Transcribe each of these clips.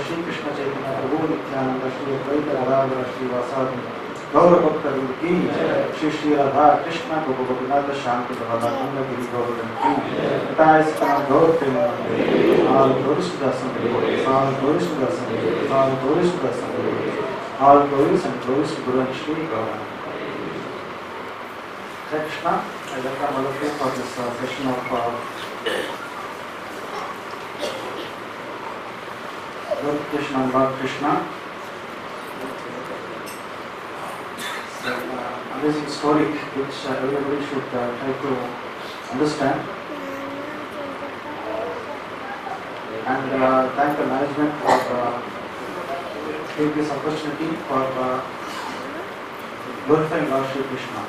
Shri Krishna Chaitanya Prabhu Nityananda Shri Advaita Radha Shri Vasadi Gaura Bhakta Ki Shri Shri Radha Krishna Gopa Gopinath Shanti Radha Kunda Giri Govardhan Ki Taai Sakam Gaur Prema All glories to the Assembly, all glories to the Assembly, all glories to the Assembly, all glories and glories to Guru and Shri Gauranga. Hare Krishna, I welcome all of you for this session of Glorification on Lord Krishna. Amazing story which everybody should try to understand. And thank the management for giving this opportunity for glorifying Lord Shri Krishna.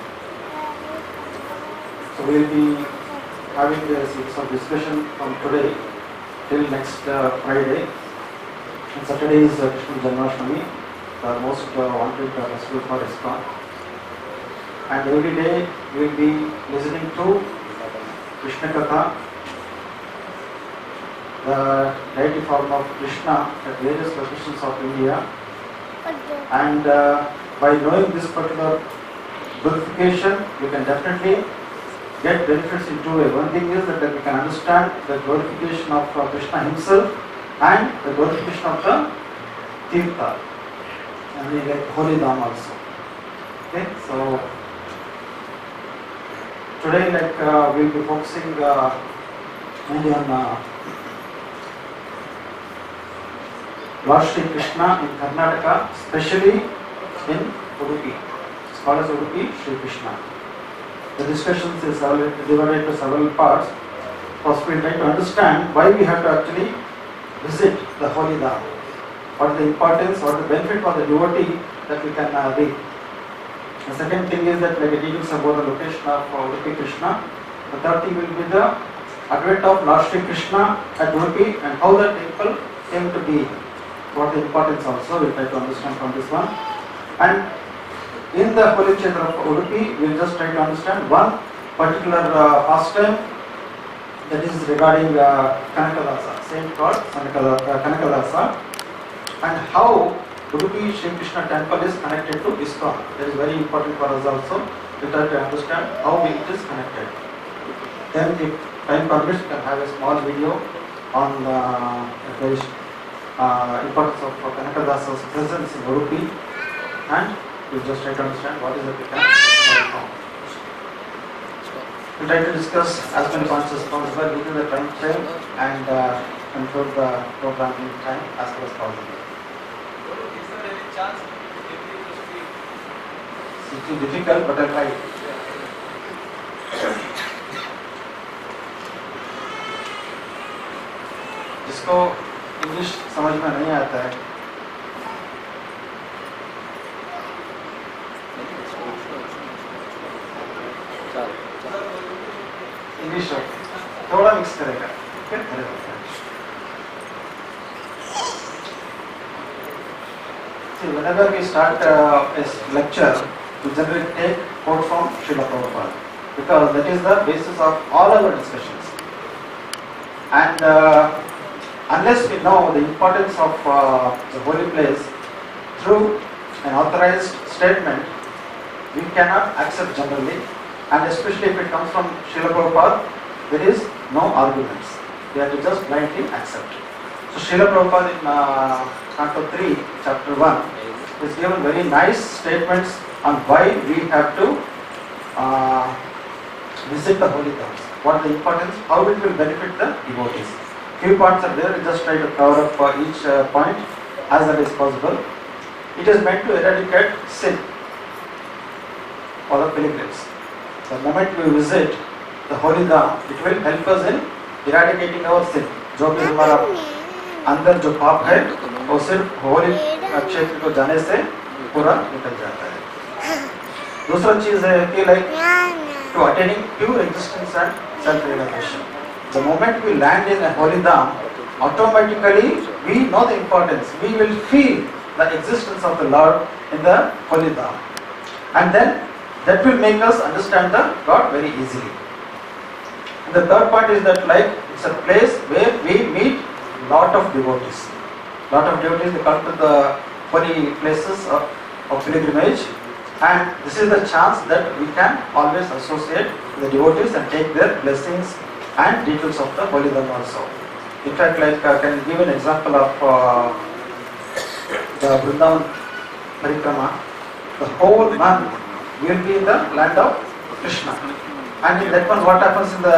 So we will be having a series of discussion from today till next Friday. And Saturday is Krishna Janmastami, the most wanted festival for ISKCON. And every day we will be listening to Krishna Katha, the deity form of Krishna at various locations of India. And by knowing this particular glorification, we can definitely get benefits in two ways. One thing is that we can understand the glorification of Krishna himself and the glorification of the Tirtha, and we like Holy Dham also. Okay, so today we will be focusing mainly on Lord Sri Krishna in Karnataka, especially in Udupi. It's called as Udupi Sri Krishna. The discussion is divided into several parts. First we try to understand why we have to actually visit the holy Dham. What is the importance or the benefit for the devotee that we can read. The second thing is that like details about the location of Udupi Krishna. The third thing will be the advent of Lord Sri Krishna at Udupi and how the temple came to be. What the importance also we will try to understand from this one. And in the holy Chitra of Udupi, we will just try to understand one particular pastime that is regarding Kanakadasa, saint called Kanakadasa, and how Udupi Sri Krishna temple is connected to ISKCON. That is very important for us also. We try to understand how it is connected. Then if time permits, we can have a small video on the very importance of Kanakadasa's presence in Udupi, and we'll just try to understand what is the Pika. We'll try to discuss as many points as possible within the time frame and conclude the program in time as far as possible. Is there any chance to speak? It is difficult, but I'll try. जिसको English समझ में नहीं आता है English थोड़ा mix करेगा See, whenever we start a lecture, we generally take quote from Srila Prabhupada because that is the basis of all our discussions. And unless we know the importance of the holy place through an authorized statement, we cannot accept generally, and especially if it comes from Srila Prabhupada, there is no arguments. We have to just blindly accept. So Srila Prabhupada in Canto 3, Chapter 1 is given very nice statements on why we have to visit the holy dhams. What the importance, how it will benefit the devotees. Few points are there, we just try to cover up for each point as that is possible. It is meant to eradicate sin for the pilgrims. The moment we visit the holy dham, it will help us in eradicating our sin. जो भी हमारा अंदर जो पाप है वो सिर्फ होली क्षेत्र को जाने से पूरा निकल जाता है. दूसरा चीज है कि to attaining pure existence and self-realization. The moment we land in a holy dham, automatically we know the importance. We will feel the existence of the Lord in the holy dham, and then that will make us understand the God very easily. And the third point is that it's a place where we meet lot of devotees. Lot of devotees, they come to the holy places of pilgrimage, and this is the chance that we can always associate with the devotees and take their blessings and details of the holy dham also. In fact, I can give an example of the Vrindavan Parikrama. The whole month will be in the land of Krishna, and in that one, what happens in the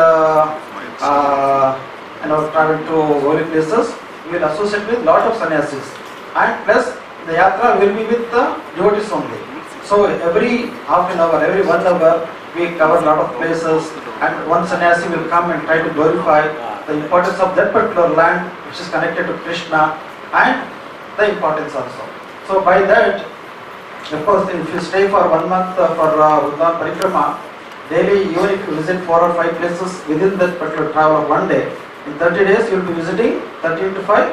travel to holy places, we will associate with lot of sannyasis, and plus the yatra will be with the devotees only. So every half an hour, every 1 hour, we cover a lot of places, and one sannyasi will come and try to glorify the importance of that particular land which is connected to Krishna and the importance also. So by that, of course, if you stay for 1 month for Vrindavan Parikrama, daily, even if you visit 4 or 5 places within that particular travel of 1 day, in 30 days you will be visiting 30 into 5,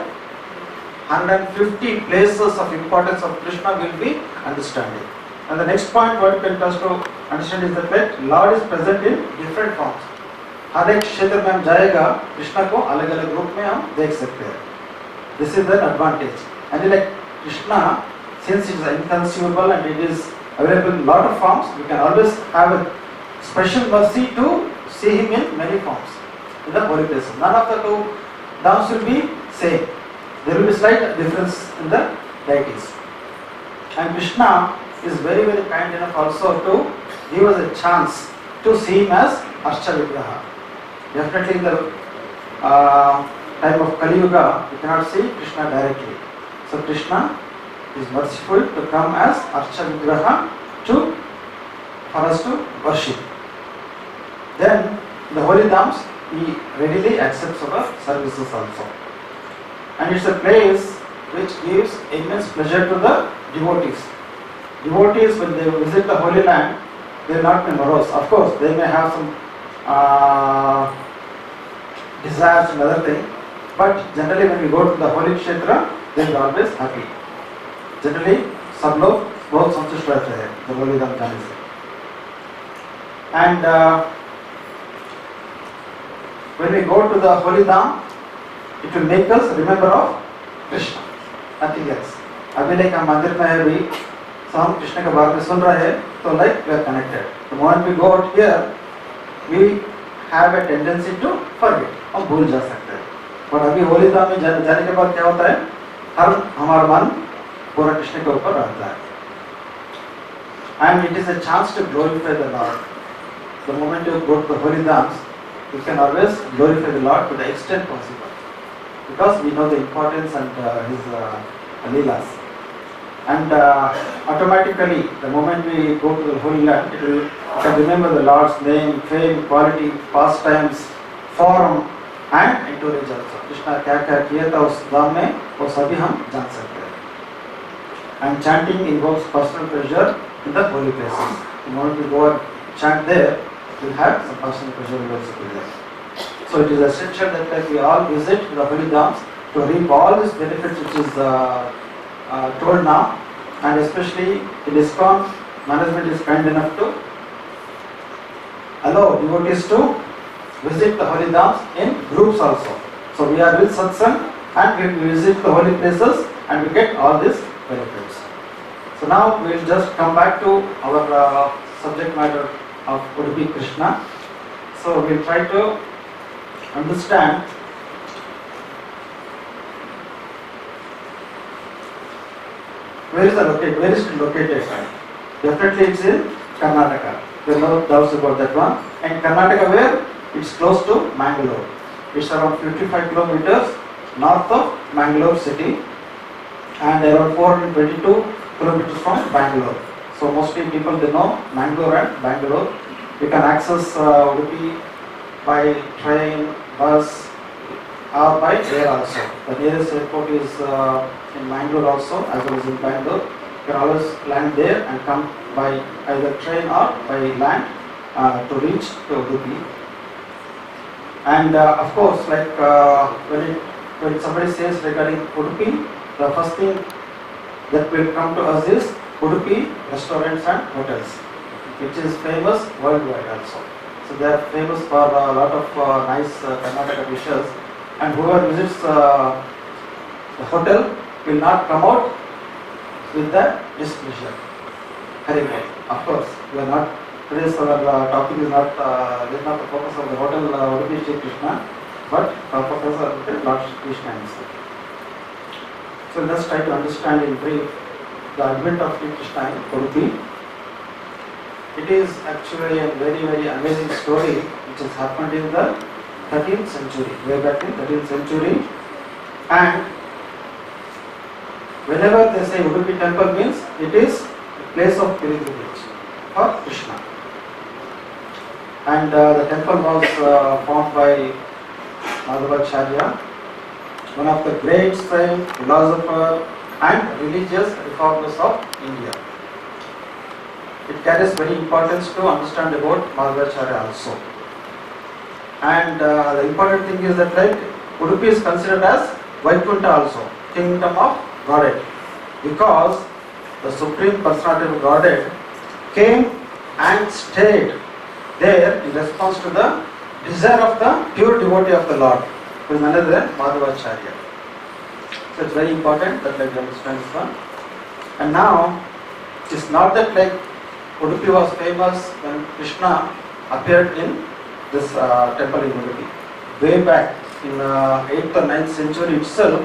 150 places of importance of Krishna will be understanding. And the next point what you can try to understand is that Lord is present in different forms. हर एक क्षेत्र में हम जाएगा, कृष्णा को अलग अलग रूप में हम देख सकते हैं. This is the advantage. And like Krishna, since it is inconceivable and it is available in lot of forms, we can always have a special mercy to see him in many forms in the holy places. None of the two dhams will be same. There will be slight difference in the deities. And Krishna is very, very kind enough also to give us a chance to see him as Arsha Vigraha. Definitely in the time of Kali Yuga, we cannot see Krishna directly. So Krishna is merciful to come as Archa Vigraha for us to worship. Then the holy dhams, he readily accepts our services also. And it's a place which gives immense pleasure to the devotees. Devotees, when they visit the Holy Land, they will not be morose. Of course, they may have some desires and other things, but generally when we go to the Holy Kshetra, they will be always happy. Generally, सब लोग बहुत संतुष्ट रहते हैं the Holy Dham जाने से. And when we go to the Holy Dham, it will make us remember of Krishna, nothing else. अभी like हम मंदिर में है भी, so हम कृष्ण के बारे में सुन रहे हैं, तो like we are connected. The moment we go out here, we have a tendency to forget, हम भूल जा सकते हैं. पर अभी होली धाम में जाने के बाद क्या होता है, हमारा मन पूरा कृष्ण के ऊपर रहता है. And it is a chance to glorify the Lord. The moment you go to the holy dhams, you can always glorify the Lord to the extent possible, because we know the importance and his leelas. And automatically, the moment we go to the Holy Land, you can remember the Lord's name, fame, quality, pastimes, form, and entourage also. Krishna क्या क्या किया था उस धाम में, वो सभी हम जान सकते हैं. And chanting invokes personal pleasure in the holy places. The moment we go and chant there, we have some personal pleasure also there. So it is essential that like we all visit the holy dhams to reap all these benefits which is told now, and especially in ISKCON, management is kind enough to allow devotees to visit the holy dhams in groups also. So we are with satsang and we visit the holy places and we get all these benefits. So now we will just come back to our subject matter of Udupi Krishna. So we will try to understand where is it located? Definitely it's in Karnataka. There are no doubts about that one. And Karnataka where? It's close to Mangalore. It's around 55 kilometers north of Mangalore city and around 422 kilometers from Bangalore. So mostly people they know Mangalore and Bangalore. You can access Udupi by train, bus or by air also. The nearest airport is in Mangalore also, as well as in Bangalore. You can always land there and come by either train or by land to reach to Udupi. And of course, like when somebody says regarding Udupi, the first thing that will come to us is Udupi restaurants and hotels, which is famous worldwide also. So they are famous for a lot of nice Karnataka dishes, and whoever visits the hotel will not come out with the displeasure. Of course, we are not. Today's our topic is not the focus of the hotel Udupi Krishna, but our focus of the Lord Krishna himself. So let's try to understand in brief the advent of Krishna in Udupi. It is actually a very, very amazing story which has happened in the 13th century, way back in 13th century. And whenever they say Udupi temple means it is a place of pilgrimage for Krishna. And the temple was formed by Madhavacharya, one of the great saint, philosopher and religious reformers of India. It carries very importance to understand about Madhavacharya also. And the important thing is that like Udupi is considered as Vaikuntha also, kingdom of Godhead, because the Supreme Personality of Godhead came and stayed there in response to the desire of the pure devotee of the Lord, who is none other than Madhavacharya. So it's very important that like you understand this one. And now it is not that like Udupi was famous when Krishna appeared in this temple in Udupi. Way back in 8th or 9th century itself,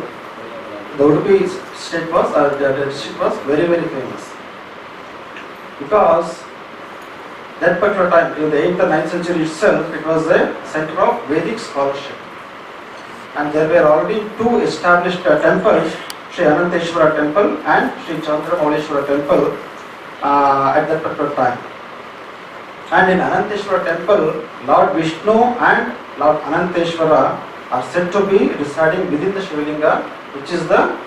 the Udupi state was, the district was very, very famous. Because that particular time, in the 8th or 9th century itself, it was a center of Vedic scholarship. And there were already two established temples Sri Ananteshwara temple and Sri Chandramauleshwara temple at that particular time. And in Ananteshwara temple, Lord Vishnu and Lord Ananteshwara are said to be residing within the Shivalinga, which is the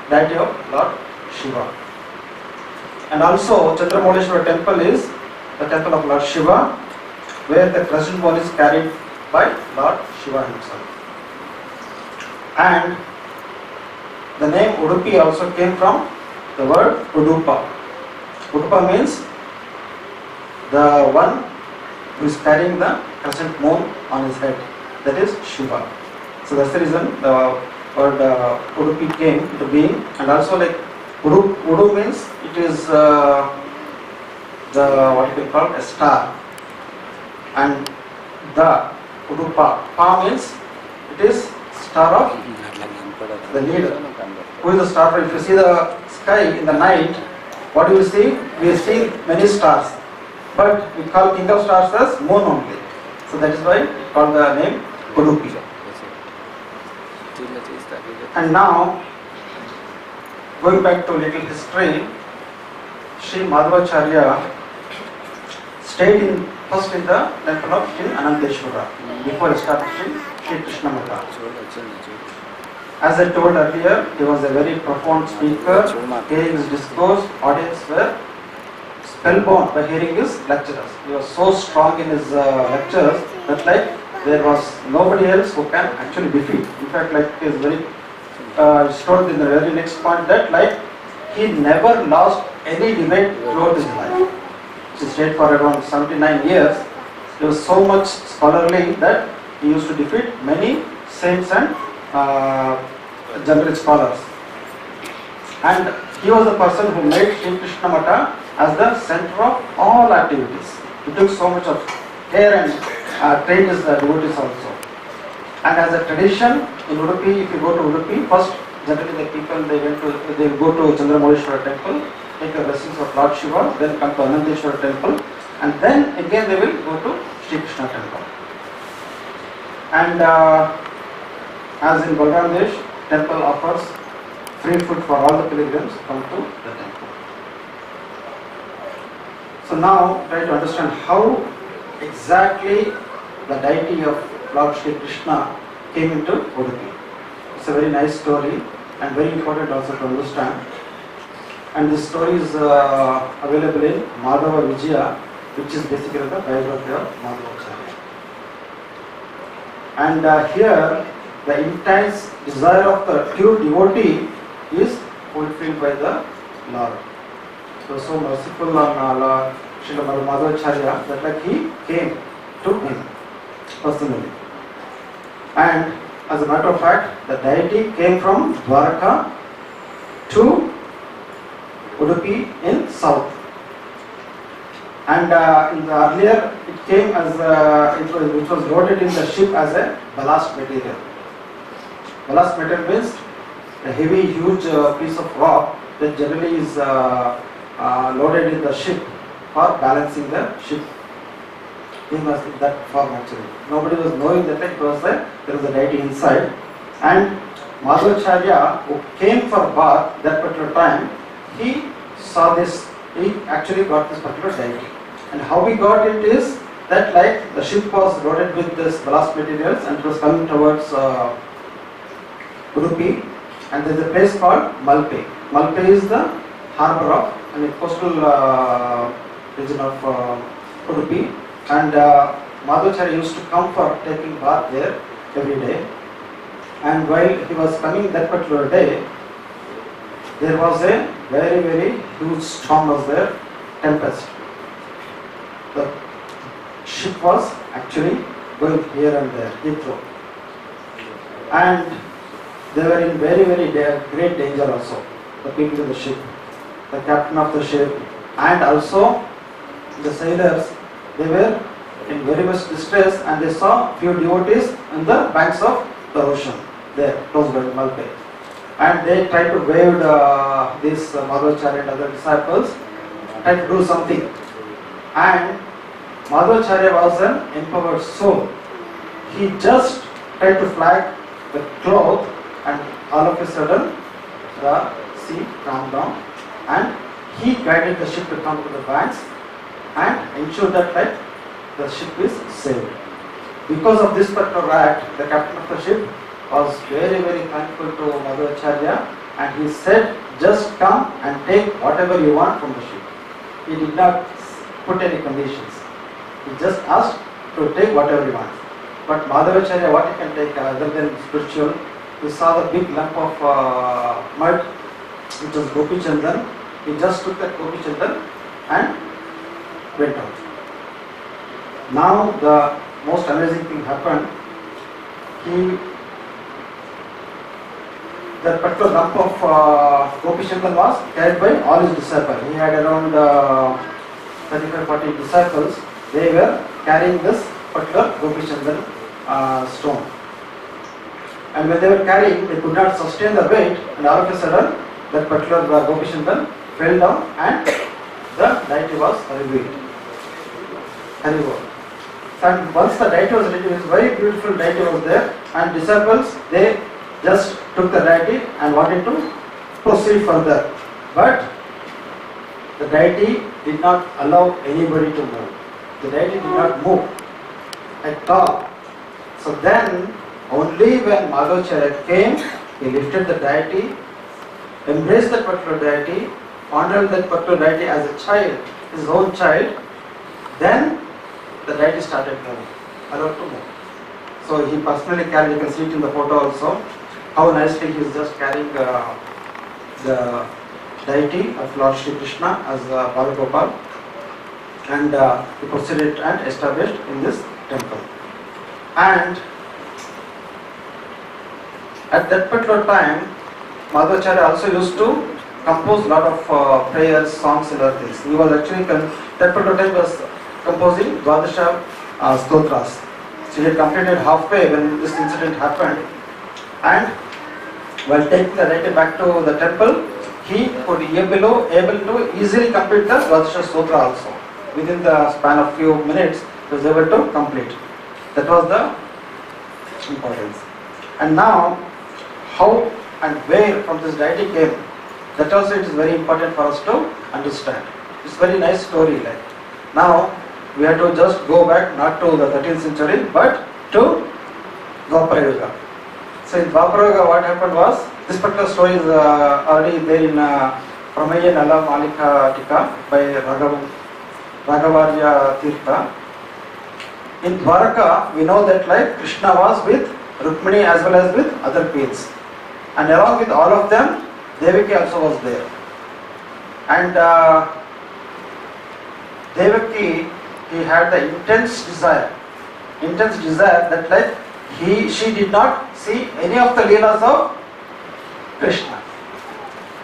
deity of Lord Shiva. And also Chandramauleshwara temple is the temple of Lord Shiva, where the crescent bone is carried by Lord Shiva himself. And the name Udupi also came from the word Udupa. Udupa means the one who is carrying the crescent moon on his head, that is Shiva. So that's the reason the word Udupi came into being. And also like Udu means it is the what you can call a star, and the Udupa, Pa means it is star of the leader. Who is the star? If you see the sky in the night, what do you see? We see many stars, but we call king of stars as moon only. So that is why we call the name Udupi. And now, going back to little history, Sri Madhavacharya stayed first in the temple of Sri Ananteshwara before establishing Sri Krishna Mata. As I told earlier, he was a very profound speaker. Hearing his discourse, audience were spellbound by hearing his lectures. He was so strong in his lectures that like there was nobody else who can actually defeat. In fact, like he is very told in the very next point that like he never lost any debate throughout his life. He stayed for around 79 years. He was so much scholarly that he used to defeat many saints and general scholars. And he was the person who made Sri Krishna Mata as the center of all activities. He took so much of care and trained his devotees also. And as a tradition in Udupi, if you go to Udupi, first generally the people they will go to Chandramauleshwara temple, take the blessings of Lord Shiva, then come to Ananteshwara temple, and then again they will go to Sri Krishna temple. And as in Balram Desh, temple offers free food for all the pilgrims who come to the temple. So now try to understand how exactly the deity of Lord Sri Krishna came into Udupi. It's a very nice story and very important also to understand. And this story is available in Madhava Vijaya, which is basically the biography of Madhavacharya. And here the intense desire of the pure devotee is fulfilled by the Lord. So merciful on Lord Srila Madhavacharya that like he came to him personally. And as a matter of fact, the deity came from Dwarka to Udupi in south. And in the earlier it came as it was loaded in the ship as a ballast material. Ballast material means a heavy, huge piece of rock that generally is loaded in the ship for balancing the ship. He was in that form actually. Nobody was knowing that there was a deity inside. And Madhavacharya, who came for bath that particular time, he saw this, he actually got this particular deity. And how he got it is that like the ship was loaded with this ballast materials and it was coming towards Udupi, and there is a place called Malpe. Malpe is the harbour of the coastal region of Udupi, and Madhavacharya used to come for taking bath there every day. And while he was coming that particular day, there was a very, very huge storm was there, tempest. The ship was actually going here and there, Heathrow. And they were in very, very great danger also, the people in the ship, the captain of the ship, and also the sailors. They were in very much distress, and they saw few devotees in the banks of the ocean, there, close by Malpe. And they tried to wave these Madhavacharya and other disciples, tried to do something. And Madhavacharya was an empowered soul. He just tried to flag the cloth, and all of a sudden the sea calmed down, and he guided the ship to come to the banks and ensure that the ship is saved. Because of this particular act, the captain of the ship was very, very thankful to Madhvacharya, and he said, just come and take whatever you want from the ship. He did not put any conditions. He just asked to take whatever he wants. But Madhvacharya, what he can take other than spiritual, he saw the big lump of mud, which was Gopi Chandan. He just took that Gopi Chandan and went out. Now the most amazing thing happened. That particular lump of Gopi Chandan was carried by all his disciples. He had around 35-40 disciples. They were carrying this particular Gopi Chandan stone. And when they were carrying, they could not sustain the weight, and all of a sudden that particular Gopi Chandan fell down and the deity was revealed. And once the deity was revealed, a very beautiful deity was there, and disciples, they just took the deity and wanted to proceed further. But the deity did not allow anybody to move. The deity did not move at all. So then, only when Madhvacharya came, he lifted the deity, embraced that particular deity, pondered that particular deity as a child, his own child, then the deity started moving, allowed to move. So he personally carried, you can see it in the photo also, how nicely he is just carrying the deity of Lord Shri Krishna as Balagopal, and he proceeded and established in this temple. And at that particular time, Madhvacharya also used to compose a lot of prayers, songs and other things. He was actually, that particular time was composing Dwadasha Stotras. So he had completed halfway when this incident happened, and while taking the deity back to the temple, he could able to easily complete the Dwadasha Stotra also. Within the span of few minutes, he was able to complete. That was the importance. And now, how and where from this deity came, that also it is very important for us to understand. It's a very nice story. Now, we have to just go back not to the 13th century, but to Dwapara Yuga. So in Dwapara Yuga, what happened was, this particular story is already there in Prameya Nala Malika Tika by Raghavarya Tirtha. In Dwaraka, we know that Krishna was with Rukmini as well as with other queens. And along with all of them, Devaki also was there. And Devaki, he had the intense desire that she did not see any of the leelas of Krishna.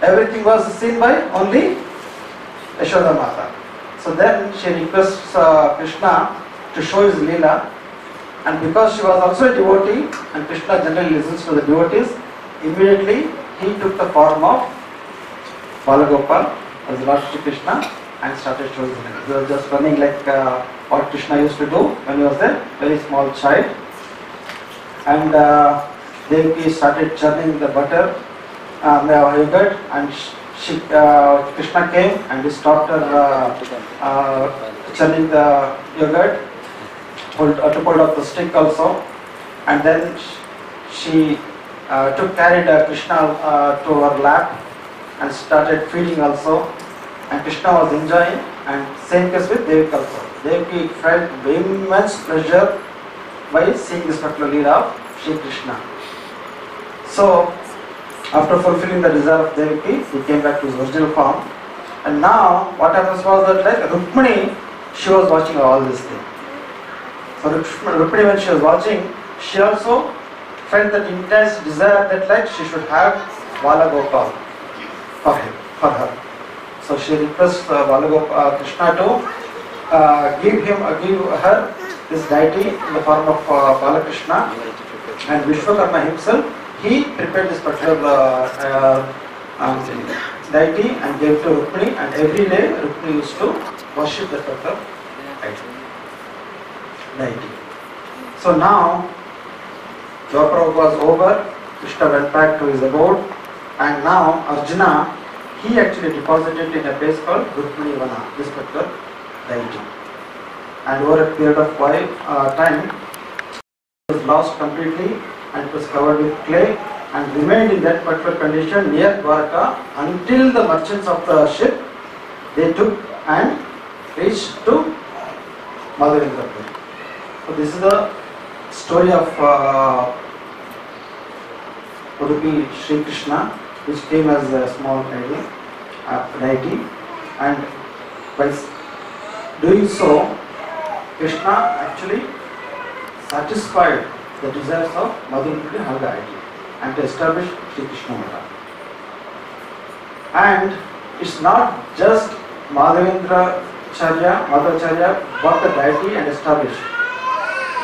Everything was seen by only Yashoda Mata. So then she requests Krishna to show his leela, and because she was also a devotee and Krishna generally listens to the devotees, immediately he took the form of Balagopal as Lord Shri Krishna and started showing his leela. He was just running like what Krishna used to do when he was a very small child. And Devaki started churning the butter, the yogurt, and Krishna came and he stopped her churning the yogurt, pulled out the stick also, and then she carried Krishna to her lap and started feeding also, and Krishna was enjoying, and same case with Devaki also. Devaki felt immense pleasure by seeing this particular leela of Shri Krishna. So, after fulfilling the desire of Devaki, he came back to his original form. And now, what happens was that Rukmini, she was watching all these things. So Rukmini, when she was watching, she also felt that intense desire that she should have Balagopal for her. So she requests Krishna to give her this deity in the form of Balakrishna, and Vishwakarma himself, he prepared this particular deity and gave to Rukmini, and every day Rukmini used to worship that particular deity. So now Dwapara was over, Krishna went back to his abode, And now Arjuna, he actually deposited in a place called Rukmini Vana, this particular deity. And over a period of time, it was lost completely and it was covered with clay and remained in that particular condition near Dwarka until the merchants of the ship, they took and reached to Madhavendra. So this is the story of Udupi Krishna, which came as a small deity, and by doing so, Krishna actually satisfied the desires of Madhavendra to have the deity and to establish Sri Krishna Mata. And it's not just Madhavacharya bought the deity and established.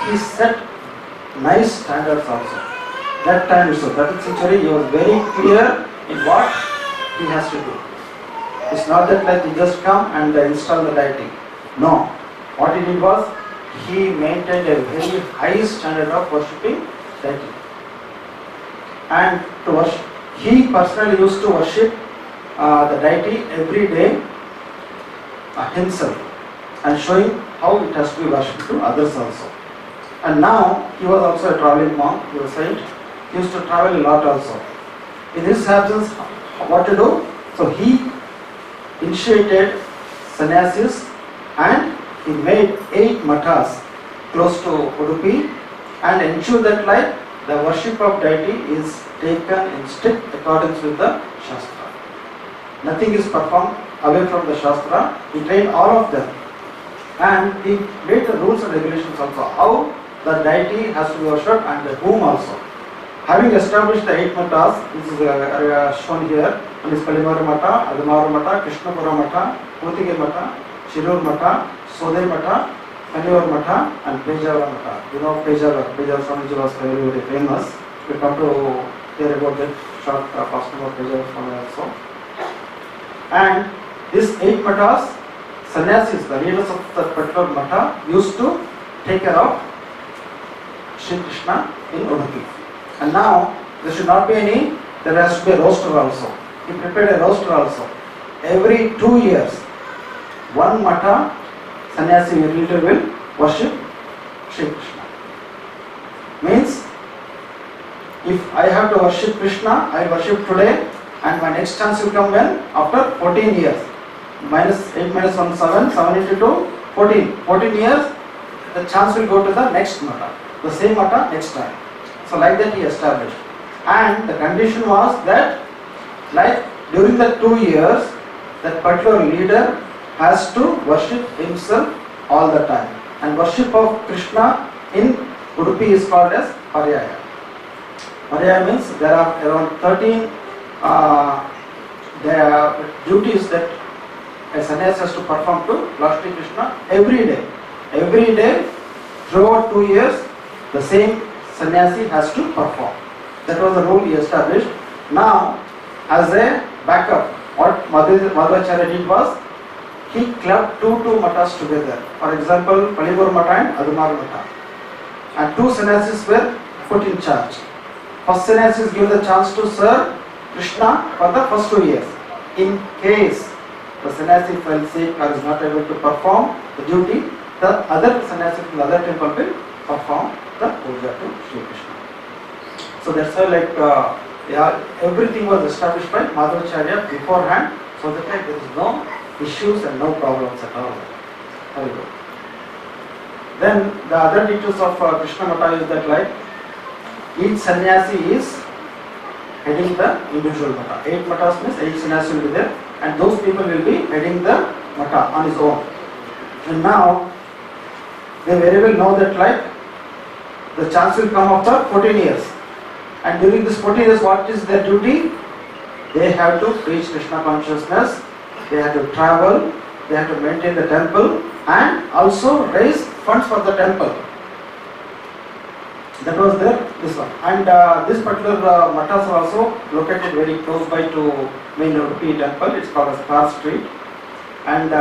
He set nice standards also. That time, so 13th century, he was very clear in what he has to do. It's not that like he just come and install the deity. No. What he did was, he maintained a very high standard of worshipping deity. And to worship, he personally used to worship the deity every day himself and showing how it has to be worshipped to others also. And now he was also a traveling monk, he was saint. He used to travel a lot also. In his absence, what to do? So he initiated sannyasis and he made 8 matas close to Udupi and ensured that like the worship of deity is taken in strict accordance with the Shastra. Nothing is performed away from the Shastra. He trained all of them and he made the rules and regulations also, how the deity has to be worshipped and whom also. Having established the 8 matas, which is shown here, one is Kalimara Mata, Adamara Mata, Krishnapura Mata, Putige Mata, Shirur Mata, Sodai Mata, Kanivar Mata and Pejavara Mata. You know Pejavara Swamiji was very, very famous. We come to hear about that short costume of Pejavara Swami also. And these 8 matas, sannyasis, the leaders of the particular mata, used to take care of Sri Krishna in Udupi. And now there should not be any, there has to be a roaster also. He prepared a roaster also. Every 2 years, one mata sannyasi leader will worship Sri Krishna. Means, if I have to worship Krishna, I worship today and my next chance will come when? After 14 years. Minus 8 minus 1, 7, 7 into 2, 14. 14 years, the chance will go to the next mata. The same mata next time. So like that he established. And the condition was that like during the 2 years, that particular leader has to worship himself all the time. And worship of Krishna in Udupi is called as Paryaya. Paryaya means there are around 13 duties that a sannyasi has to perform to Lord Sri Krishna every day. Every day, throughout 2 years, the same sannyasi has to perform. That was the rule he established. Now, as a backup, what Madhavacharya did was, he clubbed two matas together. For example, Palibur Mata and Adamar Mata. And 2 sannyasis were put in charge. First sannyasi is given the chance to serve Krishna for the first 2 years. In case the sannyasi fell sick or is not able to perform the duty, the other sannyasi from the other temple will perform the puja to Sri Krishna. So that's why everything was established by Madhavacharya beforehand, so that there is no issues and no problems at all. Very good. Then the other details of Krishna Mata is that like each sannyasi is heading the individual mata. 8 matas means 8 sannyasi will be there and those people will be heading the mata on his own. And now they very well know that like the chance will come after 14 years. And during this 14 years, what is their duty? They have to preach Krishna consciousness, they have to travel, they have to maintain the temple and also raise funds for the temple. That was this one. And this particular matas are also located very close by to main Udupi temple. It's called as Car Street. And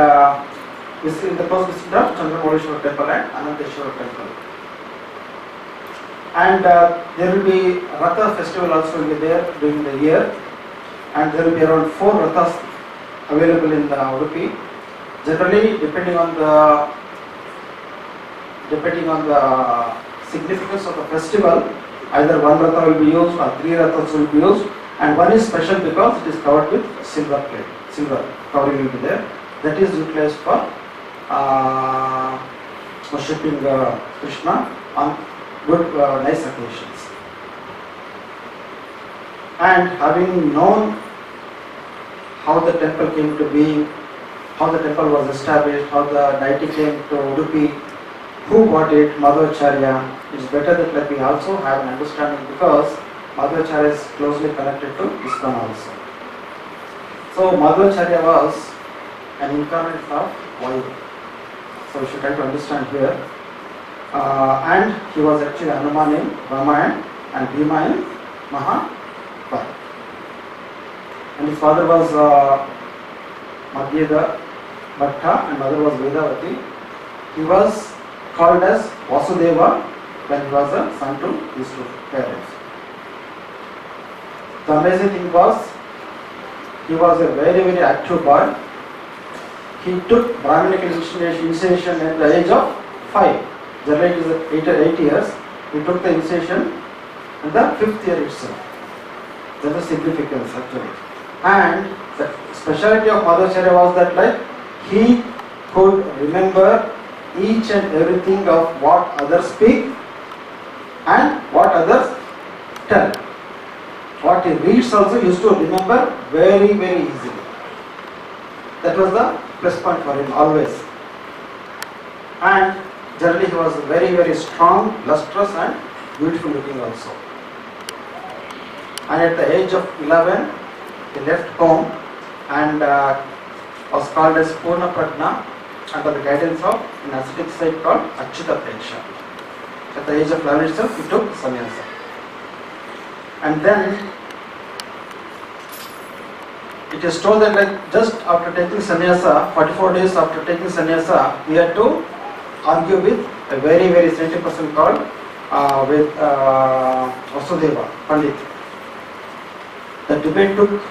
this is in the close vicinity of Chandramouleshwar temple and Ananteshwar temple. And there will be Ratha festival also will be there during the year. and there will be around 4 rathas available in the Udupi. Generally, depending on the significance of the festival, either 1 ratha will be used or 3 rathas will be used, and one is special because it is covered with silver plate. Silver covering will be there. That is utilized for worshipping Krishna on good, nice occasions. And having known how the temple came to be, how the temple was established, how the deity came to Udupi, who bought it, Madhvacharya, it is better that we also have an understanding because Madhvacharya is closely connected to ISKCON also. So Madhvacharya was an incarnate of Vayu. So we should try to understand here. And he was actually Hanuman in Ramayana and Bhima in Mahabharata. And his father was Madhyeda Bhatta and mother was Vedavati. He was called as Vasudeva when he was a son to his 2 parents. The amazing thing was, he was a very, very active boy. He took Brahminical initiation at the age of 5. Generally it is 8 years. He took the initiation in the 5th year itself. That is significance actually. And the speciality of Madhvacharya was that he could remember each and everything of what others speak and what others tell. What he reads also used to remember very, very easily. That was the plus point for him always. And generally he was very, very strong, lustrous and beautiful looking also. And at the age of 11, he left home and was called as Purna Prajna under the guidance of an ascetic site called Achyuta Preksha. At the age of 11 itself, he took sannyasa. And then it is told that just after taking sannyasa, 44 days after taking sannyasa, he had to argue with a very, very saintly person called with Vasudeva Pandit. The debate took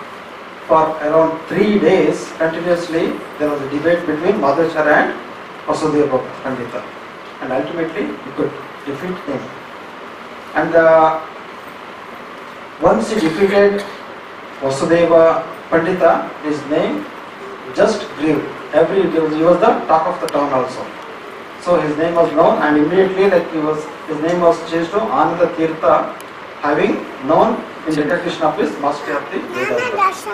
for around 3 days continuously. There was a debate between Madhvacharya and Vasudeva Pandita, and ultimately he could defeat him. And once he defeated Vasudeva Pandita, his name just grew. He was the talk of the town also. So his name was known, and immediately his name was changed to Ananda Tirtha, having known in the recognition of his mastery of the Vedas.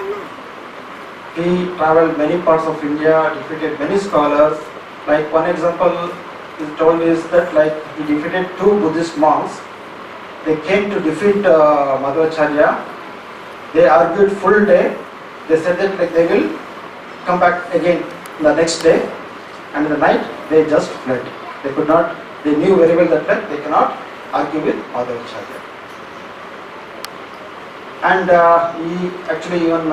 He travelled many parts of India, defeated many scholars. Like one example is told is that he defeated 2 Buddhist monks. They came to defeat Madhvacharya. They argued full day. They said that they will come back again the next day, and in the night they just fled. They could not. They knew very well that they cannot argue with Madhvacharya. And he actually even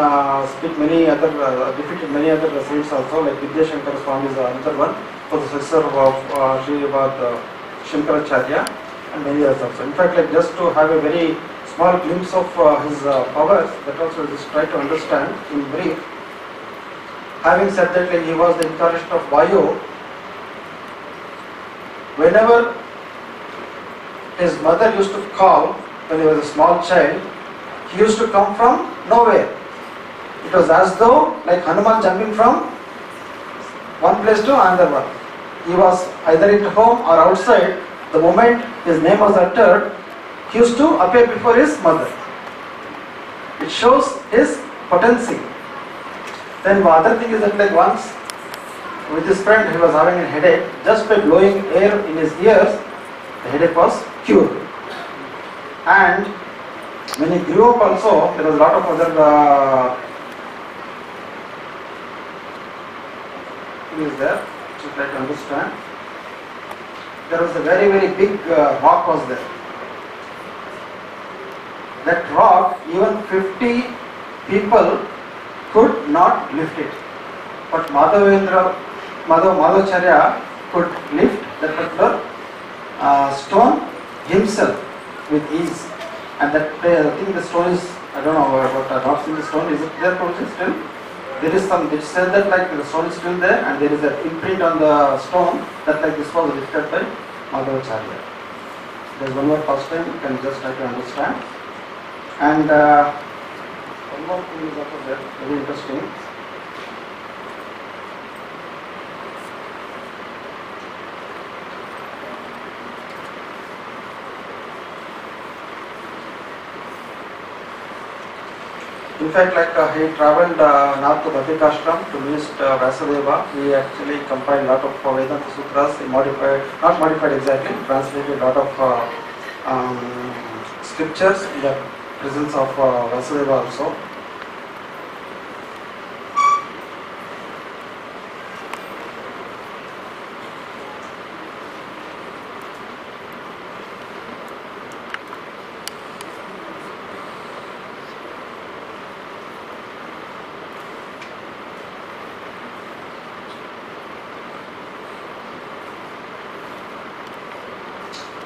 defeated many other saints also, like Vidyashankara Swami is another one, was the successor of Srimad Shankaracharya, and many others also. In fact, just to have a very small glimpse of his powers, that also just try to understand in brief. Having said that he was the incarnation of Vayu, whenever his mother used to call when he was a small child, he used to come from nowhere. It was as though like Hanuman jumping from one place to another one. He was either at home or outside. The moment his name was uttered, he used to appear before his mother. It shows his potency. Then the other thing is that once with his friend he was having a headache, just by blowing air in his ears, the headache was cured. And when he grew up also, there was a lot of other things there to try to understand. There was a very, very big rock was there. That rock, even 50 people could not lift it. But Madhvacharya could lift that particular stone himself with ease. And that I think the stone is I don't know what I've not seen the stone. Is it there still? There is some, it said that like the stone is still there and there is an imprint on the stone that like this was lifted by Madhavacharya. There's one more first time, you can just try to understand. And one more thing is also there, very interesting. In fact, like he travelled north to Badrikashram to visit Vyasadeva. He actually compiled a lot of Vedanta Sutras. He modified, not modified exactly, translated a lot of scriptures in the presence of Vyasadeva also.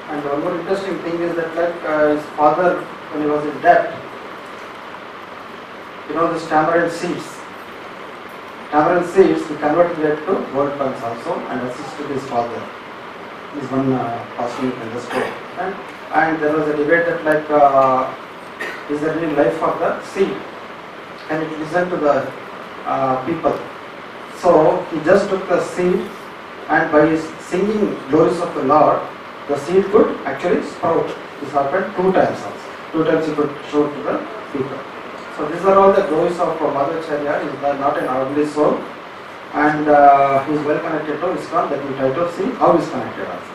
And one more interesting thing is that like his father, when he was in debt, you know this tamarind seeds. Tamarind seeds, he converted it to gold coins also and assisted his father. This is one passage you can just go. And there was a debate that like, is there any life for the seed? Can it listen to the people? So he just took the seed and by his singing glories of the Lord, the seed could actually sprout. This happened 2 times also. 2 times he could show to the people. So these are all the glories of Madhavacharya. He is not an ordinary soul and he is well connected to ISKCON, that we try to see how he is connected also.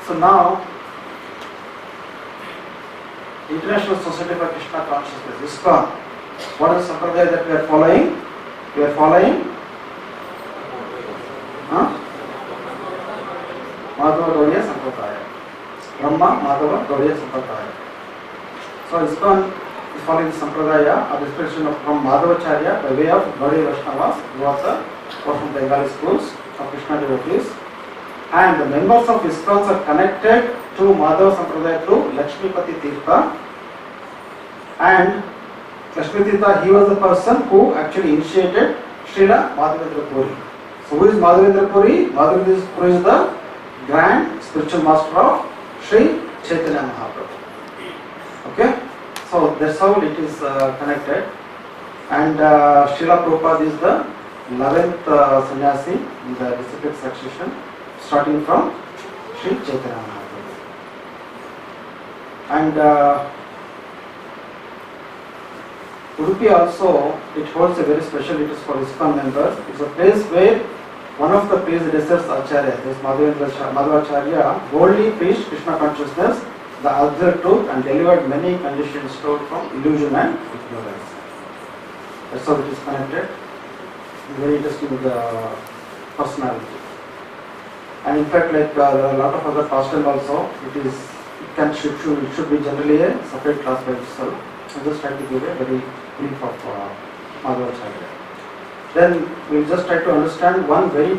So now, International Society for Krishna Consciousness, ISKCON, what is the sampradaya that we are following? We are following Madhava Gaudiya Sampradaya. Brahma Madhava Gaudiya Sampradaya. So ISKCON is following the Sampradaya of the expression from Madhavacharya by way of Gaudiya Vaishnavas, who are from Bengali schools of Krishna devotees. And the members of ISKCON are connected to Madhava Sampradaya through Lakshmipati Tirtha. And Lakshmi Tirtha, he was the person who actually initiated Srila Madhavendra Puri. So who is Madhavendra Puri? Madhavendra Puri is the Grand Spiritual Master of Sri Chaitanya Mahaprabhu. Okay? So that's how it is connected. And Srila Prabhupada is the 11th sannyasi in the disciplic succession, starting from Sri Chaitanya Mahaprabhu. And Udupi also, it holds a very special interest for ISKCON members. It's a place where one of the predecessors Acharya, this Madhavacharya, boldly preached Krishna consciousness, the absolute truth, and delivered many conditions stored from illusion and ignorance. That's how it is connected. Very interesting personality. And in fact, like there are a lot of other pastimes also. It should be generally a separate class by itself. I'm just trying to give a very brief of Madhavacharya. Then we'll just try to understand one very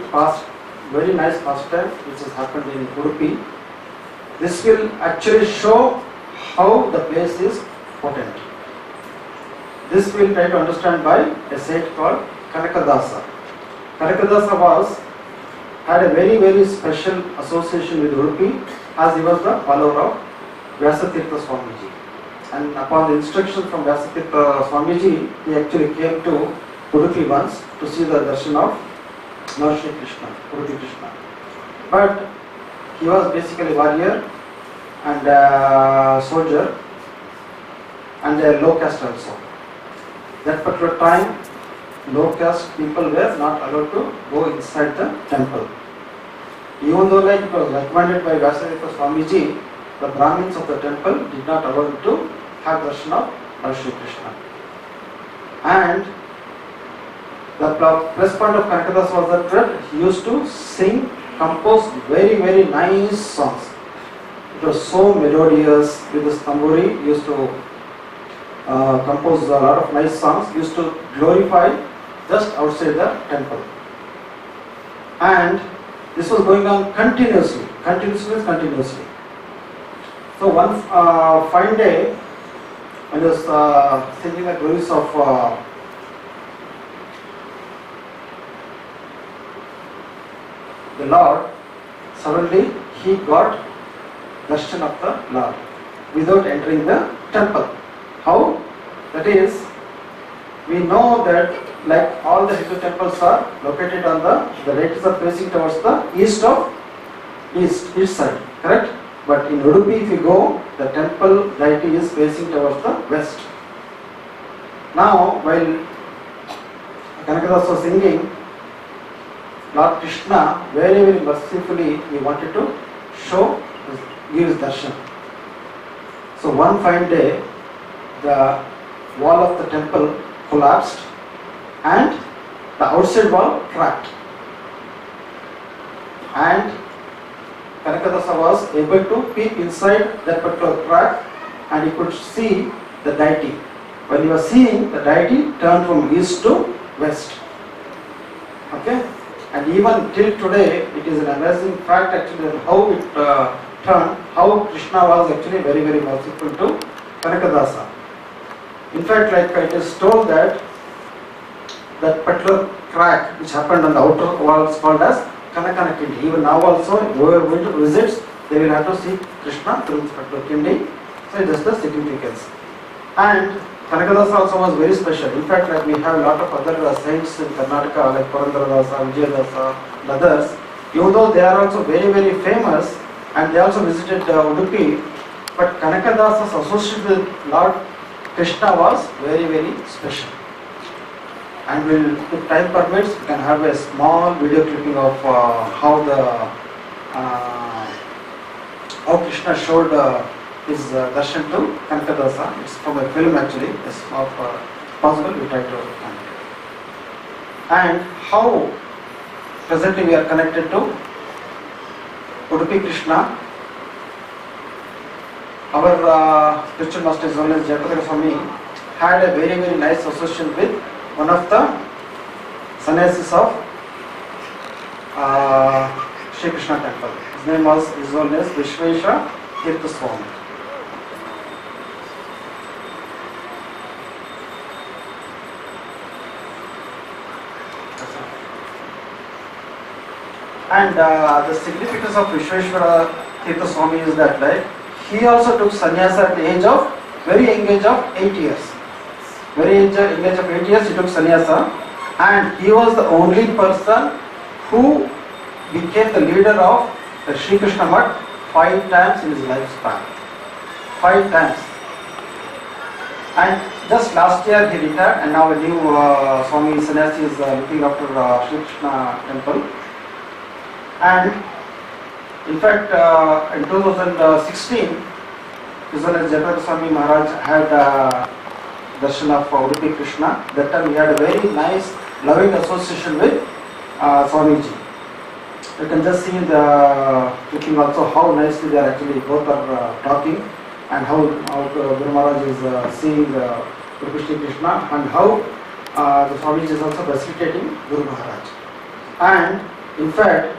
nice pastime which has happened in Udupi. This will actually show how the place is potent. This we'll try to understand by a saint called Kanakadasa. Kanakadasa had a very special association with Udupi, as he was the follower of Vyasatirtha Swamiji. And upon the instruction from Vyasatirtha Swamiji, he actually came to Udupi once to see the darshan of Narshi Krishna, Udupi Krishna. But he was basically a warrior and soldier and a low caste also. That particular time, low caste people were not allowed to go inside the temple. Even though like it was recommended by Vyasatirtha Swamiji, the Brahmins of the temple did not allow him to have darshan of Narshi Krishna. And the plus point of Kanakadasa was that he used to compose very nice songs. It was so melodious with his tamburi. He used to compose a lot of nice songs. He used to glorify just outside the temple. And this was going on continuously. So one fine day, when he was singing the glories of the Lord, suddenly he got darshan of the Lord without entering the temple. How? That is, we know that like all the Hindu temples are located on the deities are facing towards the east side, correct? But in Udupi, if you go, the temple deity is facing towards the west. Now, while Kanakadas was singing, Lord Krishna very mercifully he wanted to give his darshan. So one fine day, the wall of the temple collapsed and the outside wall cracked. And Kanakadasa was able to peek inside that particular crack and he could see the deity. When he was seeing, the deity turned from east to west. Okay? And even till today, it is an amazing fact actually how it turned, how Krishna was actually very merciful to Kanakadasa. In fact, like it is told that particular crack which happened on the outer wall is called as Kanakana Kindi. Even now also, whoever visits, they will have to see Krishna through this particular Kindi. So it is the significance. And Kanakadasa also was very special. In fact, like we have a lot of other saints in Karnataka like Purandaradasa, Vijayadasa and others. Even though they are also very famous and they also visited Udupi, but Kanakadasa's association with Lord Krishna was very special. And if time permits, we can have a small video clipping of how Krishna showed his darshan to Kanakadasa. It's from a film actually. It's not possible. We try to find it. And how presently we are connected to Udupi Krishna. Our spiritual master as well as Chittahari Swami had a very nice association with one of the sannyasis of Sri Krishna temple. His name was Vishvesha Tirtha Swami. And the significance of Vishveshwara Tirtha Swami is that he also took sannyasa at the very young age of 8 years. Very young age of 8 years he took sannyasa, and he was the only person who became the leader of the Sri Krishna Mutt 5 times in his lifespan. 5 times. And just last year he retired, and now a new Swami Sannyasi is looking after Sri Krishna temple. And in fact, in 2016, His Holiness Chittahari Swami Maharaj had darshan of Udupi Krishna. That time he had a very nice, loving association with Swamiji. You can just see the clipping also how nicely they are actually both are talking, and how Guru Maharaj is seeing Udupi Krishna, and how the Swamiji is also facilitating Guru Maharaj. And in fact,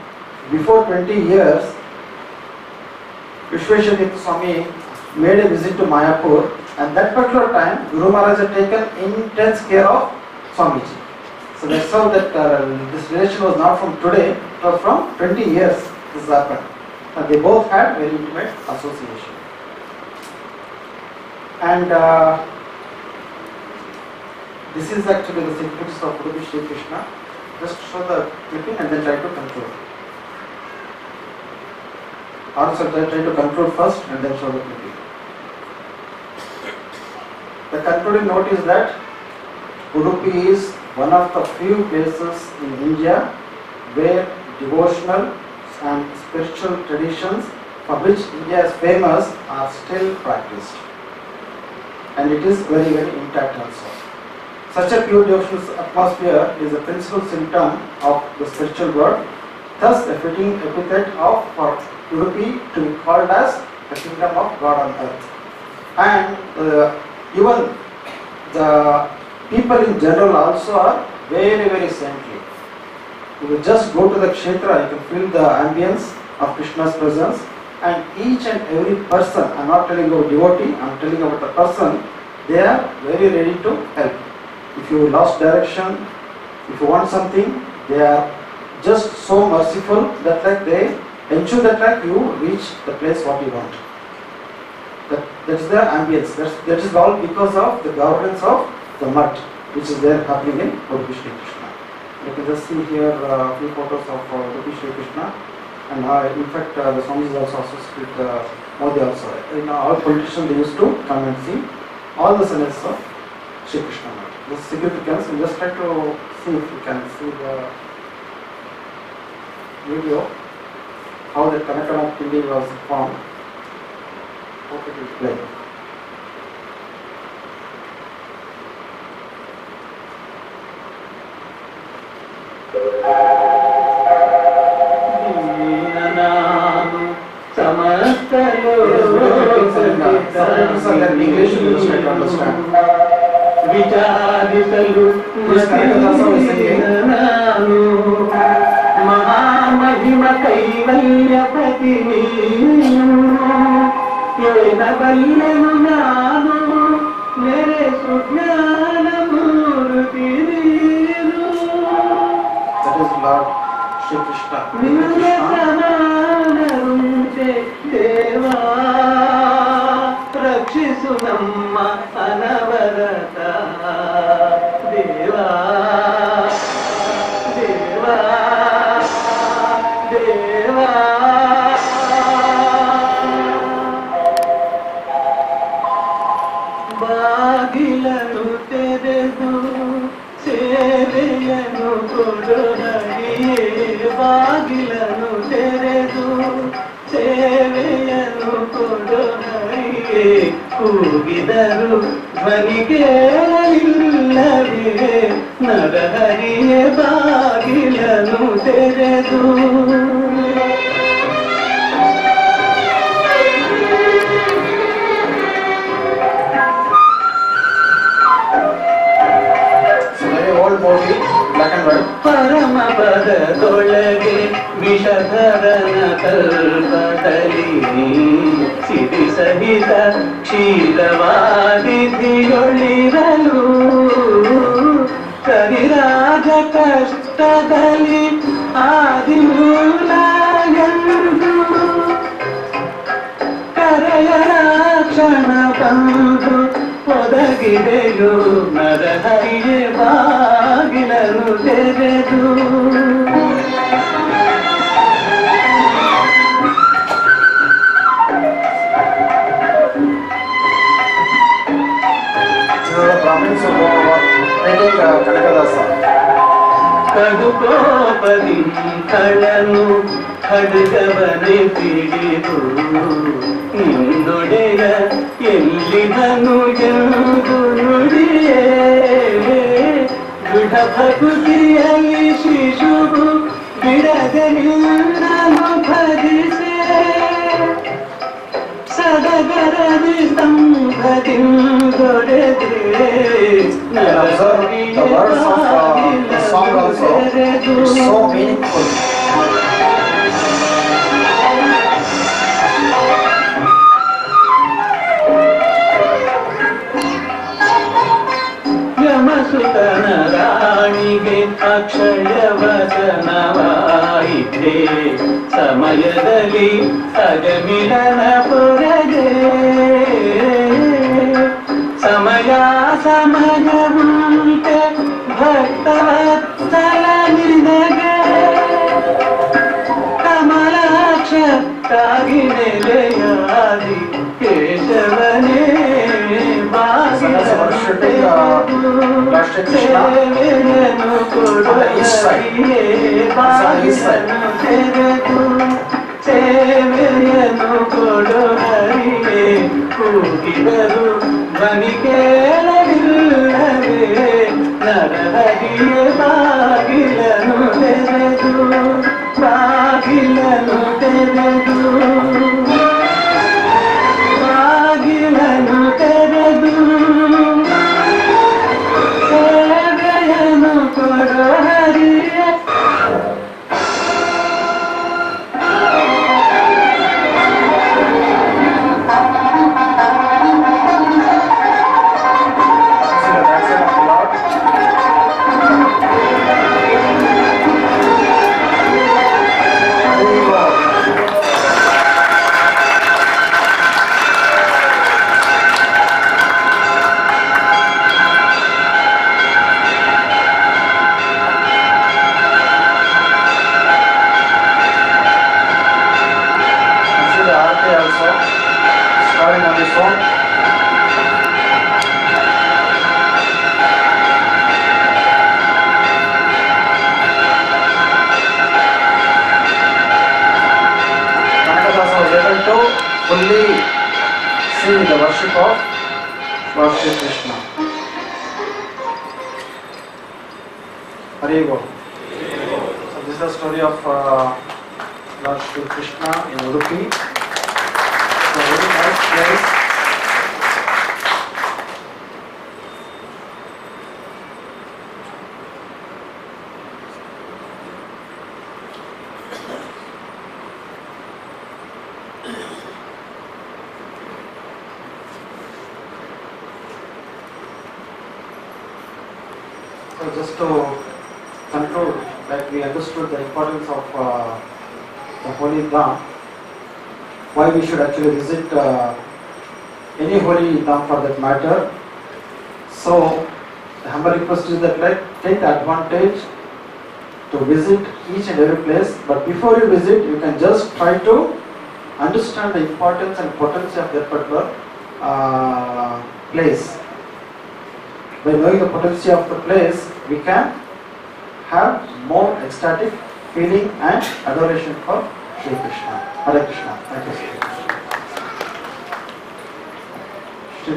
before 20 years, Vishveshwara Swami made a visit to Mayapur, and that particular time Guru Maharaj had taken intense care of Swamiji. So that's how that this relation was not from today, it was from 20 years this happened. And they both had very intimate association. And this is actually the significance of Udupi Krishna. Just show the clipping and then try to conclude. Also try to conclude first and then show the clipping. The concluding note is that Udupi is one of the few places in India where devotional and spiritual traditions for which India is famous are still practiced. And it is very intact also. Such a pure devotional atmosphere is a principal symptom of the spiritual world, thus a fitting epithet for Udupi to be called as the kingdom of God on earth. And even the people in general also are very saintly. You will just go to the kshetra, you can feel the ambience of Krishna's presence, and each and every person, I am not telling about devotee, I am telling about the person, they are very ready to help. If you lost direction, if you want something, they are just so merciful that like they ensure that like you reach the place what you want. That's the ambience. That is all because of the governance of the mud which is there happening in Udupi Krishna. You can just see here a few photos of Udupi Krishna, and in fact the Swami is also associated with Modi also. All politicians they used to come and see all the senates of Shri Krishna. The significance, we just try to see if you can see the video how the Kanakana Pindi was formed. Hope it will play. English, you just try to understand. This Kanakadasa is singing. Mahamahima Kaivalya Patini Yenavallenu Nanu Mere Sujnana Murti Niru. That is Lord Shri Krishna. Ninasamanarunte Deva Rakshisu Namma Anavarata Deva Deva Deva Bagilanu teredu seveyanu kodu hariye Bagilanu teredu seveyanu kodu hariye Kugidaru ಧ್ವನಿಗೇಳಿಲ್ಲವೇ ನರಹರಿಯೇ ಬಾಗಿಲನು ತೆರೆದು ಪರಮ ಪದದೊಳಗೆ ವಿಷಧರನ ಕಲ್ಪದಲ್ಲಿ ಸಿರಿ ಸಹಿತ ಕ್ಷೀರವಾದಿಧಿಯೊಳಿರಲು ಕವಿರಾಜ ಕಷ್ಟದಲ್ಲಿ ಆದಿಮೂಲ ಎಂದು ಕರೆಯರ ಕ್ಷಣ ಬಂದು ಒದಗಿದೆಯು ನರಹರಿಯೇ ಬಾಗಿಲನು ತೆರೆದು ಕಡುಕೋಪದಿ ಕಳನು ಖಡ್ಗವನೆ ಪಿಡಿದು ನಿನ್ನೊಡೆಯ ಎಲ್ಲಿದನು ಎಂದು ನುಡಿಯೇ ದೃಢ ಭಕುತಿಯಲ್ಲಿ ಶಿಶುವು ಬಿಡಗನಿಂದನು ಭಜಿಸೆ ಸಡಗರದಿ ಸ್ತಂಭದಿಂದೊಡೆದೆ The words of the song also is so meaningful. ಯಮಸುತನ ರಾಣಿಗೆ ಅಕ್ಷಯ ವಚನವಾಯಿತೆ ಸಮಯದಲ್ಲಿ ಅಜಮಿಲನ ಪೊರಗೆ ಸಮಯ ಸಮಯವುಂಟೆ ಭಕ್ತವತ್ಸಲ ನಿನಗೆ ಕಮಲಾಕ್ಷ ಕಾಗಿ ನೆಲೆಯಾದಿ ಕೇಶವನೇ ಸೇವೆಯನ್ನು ಕೊಡುವರಿಯೇ ಬಾಗಿಲನು ತೆರೆದು ಸೇವೆಯನ್ನು ಕೊಡುವರಿಯೇ ಕೂಗಿದರು ಧ್ವನಿ ಕೇಳಲಿಲ್ಲವೇ ನರಹರಿಯೇ ಬಾಗಿಲನು ತೆರೆದು ಬಾಗಿಲನು ತೆರೆದು ಬಾಗಿಲನು ತೆರೆದು ಸೇವೆಯನ್ನು ಕೊಡುವರಿಯೇ worship of Lord Shri Krishna. Hari Bol. So this is the story of Lord Shri Krishna in Udupi. So very nice place. So just to conclude, that we understood the importance of the holy Dham, why we should actually visit any holy Dham for that matter. So the humble request is that take the advantage to visit each and every place, but before you visit, you can just try to understand the importance and potency of that particular place. By knowing the potency of the place, we can have more ecstatic feeling and adoration for Shri Krishna. Hare Krishna. Thank you. Shri